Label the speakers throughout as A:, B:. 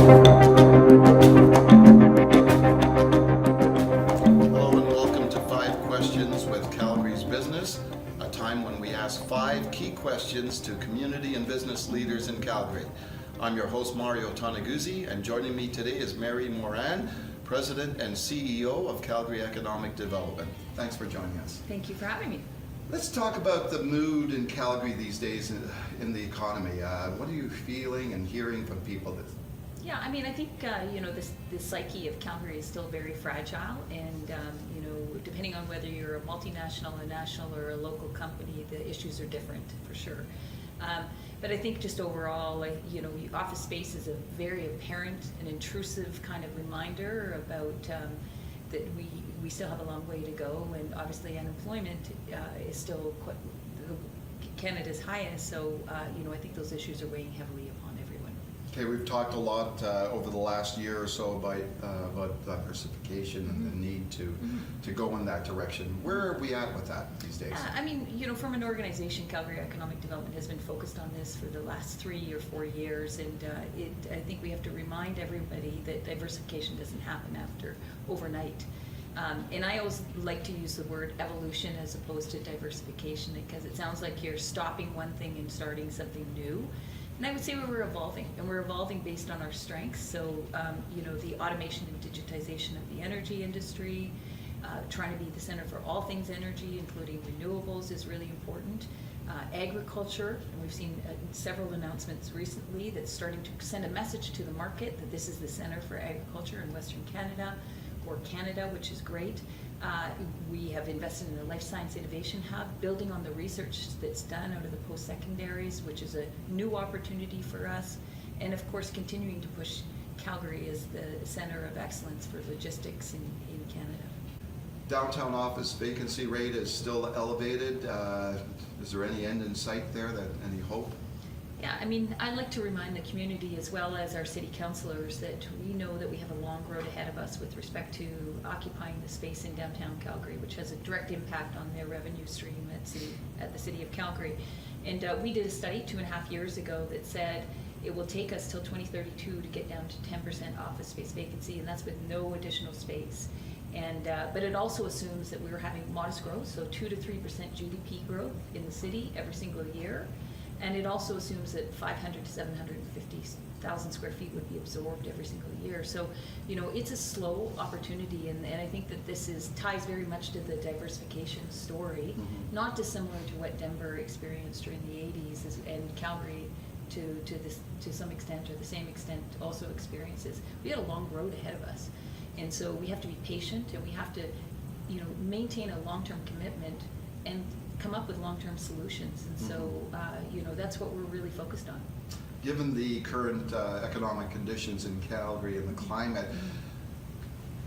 A: Hello and welcome to 5 Questions with Calgary's Business, a time when we ask 5 key questions to community and business leaders in Calgary. I'm your host Mario Toneguzzi, and joining me today is Mary Moran, President and CEO of Calgary Economic Development. Thanks for joining us.
B: Thank you for having me.
A: Let's talk about the mood in Calgary these days in the economy. What are you feeling and hearing from people?
B: Yeah, I mean, I think, the psyche of Calgary is still very fragile, and, depending on whether you're a multinational, a national, or a local company, the issues are different, for sure. But I think just overall, office space is a very apparent and intrusive kind of reminder about that we still have a long way to go, and obviously unemployment is still Canada's highest, so, I think those issues are weighing heavily upon everyone.
A: Okay, we've talked a lot over the last year or so about diversification and the need to go in that direction. Where are we at with that these days?
B: From an organization, Calgary Economic Development has been focused on this for the last 3 or 4 years, and I think we have to remind everybody that diversification doesn't happen overnight. And I always like to use the word evolution as opposed to diversification, because it sounds like you're stopping one thing and starting something new. And I would say we're evolving, and we're evolving based on our strengths. So, the automation and digitization of the energy industry, trying to be the center for all things energy, including renewables, is really important. Agriculture, and we've seen several announcements recently that's starting to send a message to the market that this is the center for agriculture in Western Canada, or Canada, which is great. We have invested in the Life Science Innovation Hub, building on the research that's done out of the post-secondaries, which is a new opportunity for us. And of course, continuing to push Calgary as the center of excellence for logistics in Canada.
A: Downtown office vacancy rate is still elevated. Is there any end in sight there, any hope?
B: Yeah, I like to remind the community as well as our city councillors that we know that we have a long road ahead of us with respect to occupying the space in downtown Calgary, which has a direct impact on their revenue stream at the city of Calgary. And we did a study 2.5 years ago that said it will take us till 2032 to get down to 10% office space vacancy, and that's with no additional space. And but it also assumes that we're having modest growth, so 2 to 3% GDP growth in the city every single year. And it also assumes that 500 to 750,000 square feet would be absorbed every single year. So, it's a slow opportunity, and I think that this ties very much to the diversification story, not dissimilar to what Denver experienced during the 80s, and Calgary to some extent, or the same extent, also experiences. We had a long road ahead of us, and so we have to be patient, and we have to, maintain a long-term commitment and come up with long-term solutions, and so that's what we're really focused on.
A: Given the current economic conditions in Calgary and the climate,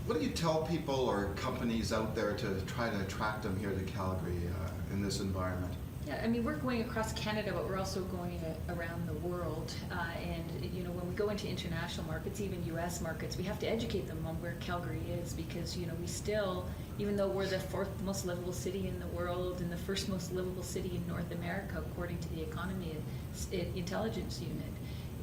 A: what do you tell people or companies out there to try to attract them here to Calgary in this environment?
B: Yeah, we're going across Canada, but we're also going around the world. And when we go into international markets, even U.S. markets, we have to educate them on where Calgary is, because we still, even though we're the 4th most livable city in the world and the 1st most livable city in North America, according to the Economy Intelligence Unit,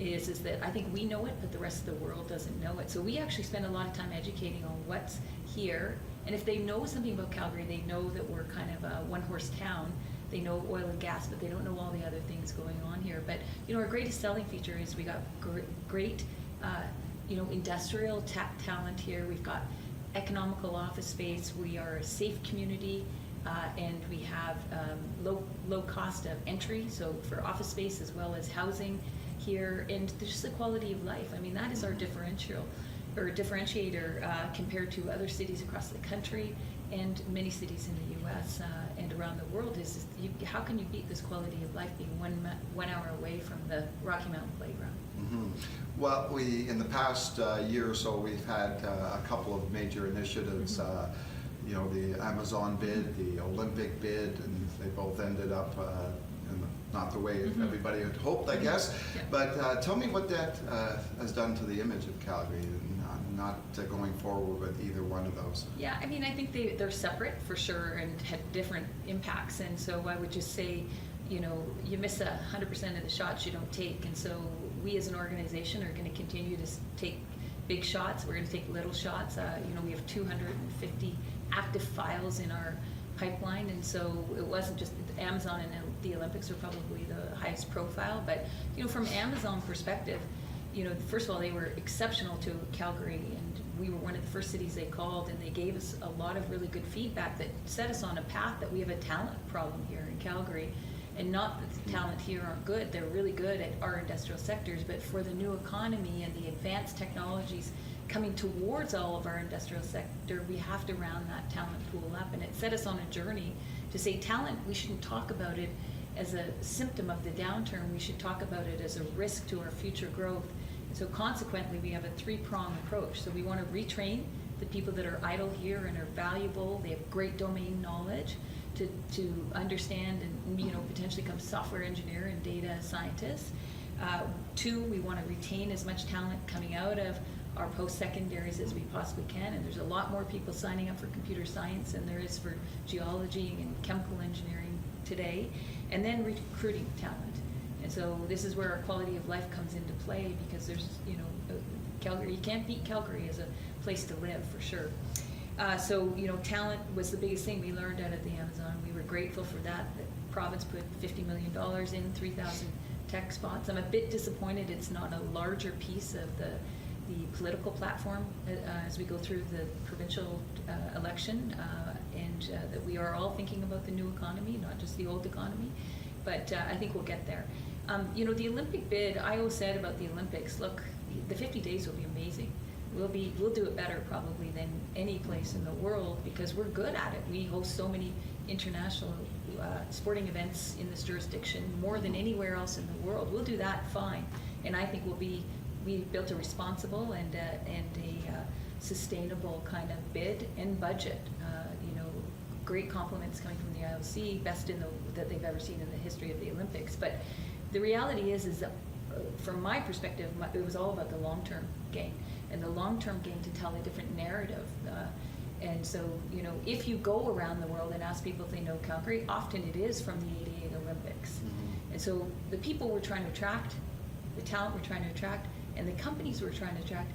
B: is that I think we know it, but the rest of the world doesn't know it. So we actually spend a lot of time educating on what's here. And if they know something about Calgary, they know that we're kind of a one-horse town. They know oil and gas, but they don't know all the other things going on here. But our greatest selling feature is we got great, industrial talent here. We've got economical office space. We are a safe community, and we have low cost of entry. So for office space as well as housing here, and just the quality of life. That is our differentiator compared to other cities across the country and many cities in the U.S. And around the world. How can you beat this quality of life being 1 hour away from the Rocky Mountain Playground?
A: Mm-hmm. Well, in the past year or so, we've had a couple of major initiatives. The Amazon bid, the Olympic bid, and they both ended up not the way everybody had hoped, I guess.
B: Yeah.
A: But tell me what that has done to the image of Calgary, not going forward with either one of those.
B: Yeah, I think they're separate for sure and had different impacts. And so I would just say, you miss 100% of the shots you don't take. And so we as an organization are going to continue to take big shots. We're going to take little shots. We have 250 active files in our pipeline, and so it wasn't just Amazon and the Olympics are probably the highest profile, but from Amazon perspective, first of all, they were exceptional to Calgary, and we were one of the first cities they called, and they gave us a lot of really good feedback that set us on a path that we have a talent problem here in Calgary. And not that the talent here aren't good, they're really good at our industrial sectors, but for the new economy and the advanced technologies coming towards all of our industrial sector, we have to round that talent pool up. And it set us on a journey to say talent, we shouldn't talk about it as a symptom of the downturn, we should talk about it as a risk to our future growth. And so consequently, we have a three-pronged approach. So we want to retrain the people that are idle here and are valuable, they have great domain knowledge, to understand and potentially become software engineer and data scientists. Two, we want to retain as much talent coming out of our post-secondaries as we possibly can, and there's a lot more people signing up for computer science than there is for geology and chemical engineering today. And then recruiting talent. And so this is where our quality of life comes into play, because there's Calgary, you can't beat Calgary as a place to live for sure. Talent was the biggest thing we learned out of the Amazon. We were grateful for that. The province put $50 million in, 3,000 tech spots. I'm a bit disappointed it's not a larger piece of the political platform as we go through the provincial election, and that we are all thinking about the new economy, not just the old economy. But I think we'll get there. The Olympic bid, I always said about the Olympics, look, the 50 days will be amazing. We'll do it better probably than any place in the world because we're good at it. We host so many international sporting events in this jurisdiction, more than anywhere else in the world. We'll do that fine, and I think we built a responsible and a sustainable kind of bid and budget. Great compliments coming from the IOC, best that they've ever seen in the history of the Olympics. But the reality is that from my perspective, it was all about the long-term gain. And the long-term gain to tell a different narrative. And so, if you go around the world and ask people if they know Calgary, often it is from the '88 Olympics. Mm-hmm. And so the people we're trying to attract, the talent we're trying to attract, and the companies we're trying to attract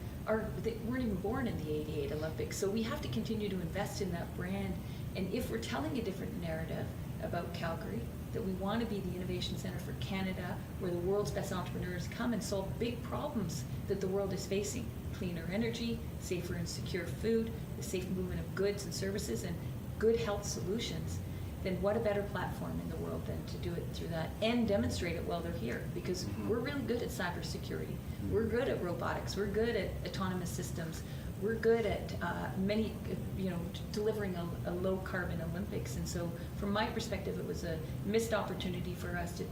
B: they weren't even born in the '88 Olympics. So we have to continue to invest in that brand. And if we're telling a different narrative about Calgary, that we want to be the innovation center for Canada, where the world's best entrepreneurs come and solve big problems that the world is facing. Cleaner energy, safer and secure food, the safe movement of goods and services, and good health solutions, then what a better platform in the world than to do it through that and demonstrate it while they're here, because we're really good at cybersecurity. We're good at robotics. We're good at autonomous systems. We're good at delivering a low carbon Olympics. And so from my perspective, it was a missed opportunity for us to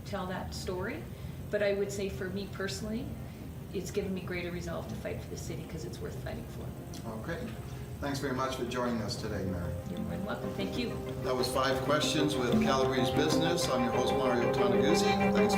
B: tell that story. But I would say for me personally, it's given me greater resolve to fight for the city because it's worth fighting for.
A: Okay. Thanks very much for joining us today, Mary.
B: You're more than welcome. Thank you.
A: That was 5 questions with Calgary's Business. I'm your host, Mario Toneguzzi. Thanks